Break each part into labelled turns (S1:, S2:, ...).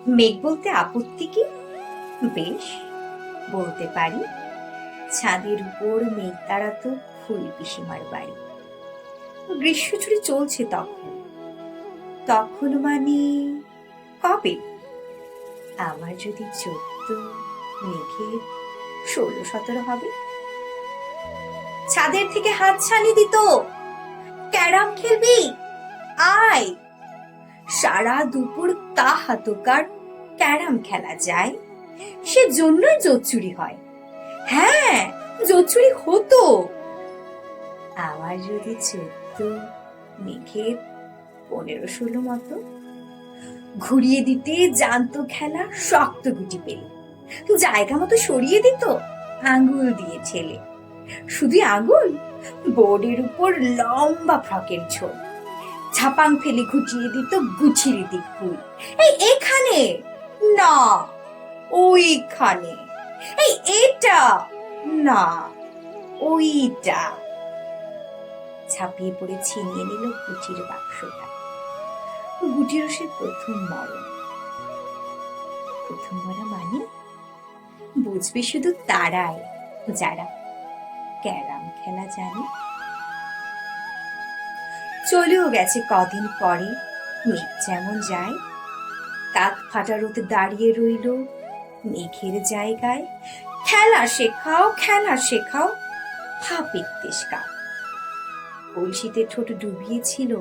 S1: মেঘ বলতে আপত্তি কি? বেশ, বলতে পারি। ছাদের উপর মেঘ তাড়াতো ফুল পিসিমার বাড়ি। গ্রীষ্ম ছুটি চলছে তখন। তখন মানে কবে? আমার যদি 14, মেঘের 16-17 হবে। ছাদের থেকে হাত ছানি দিত, ক্যারাম খেলবি? আয়। সারা দুপুর তাহাতকার ক্যারাম খেলা যায়, সেজন্যই জোচ্চুরি হয়। হ্যাঁ, জোচ্চুরি হতো। আমার যদি 14, মেঘের 15-16 মতো। ঘুরিয়ে দিতে জানতো খেলা শক্ত গুটি পেলে, জায়গা মতো সরিয়ে দিত আঙ্গুল দিয়ে ঠেলে। শুধু আঙ্গুল, বোর্ডের উপর লম্বা ফ্রকের ঝোল, ঝাপাং ফেলে ঘুটিয়ে দিত গুছিয়ে দিক ফুল। এই এখানে না, ওইখানে, এই এটা না, ওইটা। ছাপিয়ে পড়ে ছিনিয়ে নিল গুটির বাক্সটা। গুটি রসের প্রথম মরণ। প্রথম মরা মানে বুঝবে শুধু তারাই, যারা ক্যারাম খেলা জানে। চলেও গেছে কদিন পরে মেঘ যেমন যায়। কাক ফাটা রোদে দাঁড়িয়ে রইল মেঘের জায়গায়। খেলা শেখাও, খেলা শেখাও, হাপিক তেষ্কা। কলসিতে ঠোঁট ডুবিয়েছিল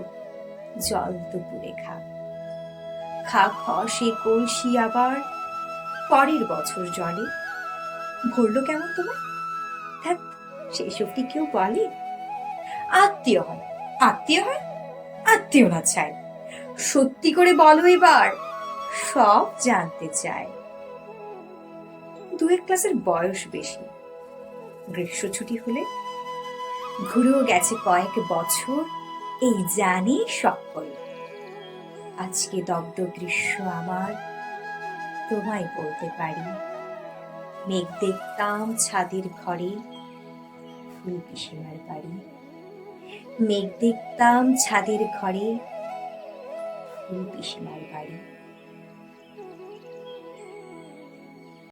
S1: জল দুপুরে খা। খা খ সে কলসি আবার পরের বছর জলে। ভরলো কেমন তোমার? ধ্যাৎ, সেসব কি কেউ বলে? আত্মীয় হয়, আত্মীয় হয়, আত্মীয় না চাই। সত্যি করে বলো এবার, সব জানতে চায়। 2 ক্লাসের বয়স বেশি। গ্রীষ্ম ছুটি হলে ঘুরেও গেছে কয়েক বছর, এই জানি সকল। আজকে দগ্ধ গ্রীষ্ম আমার, তোমায় বলতে পারি। মেঘ দেখতাম ছাদের ঘরে, ফুল পিসিমার বাড়ি। মেঘ দেখতাম ছাদের ঘরে, ফুল পিসিমার বাড়ি।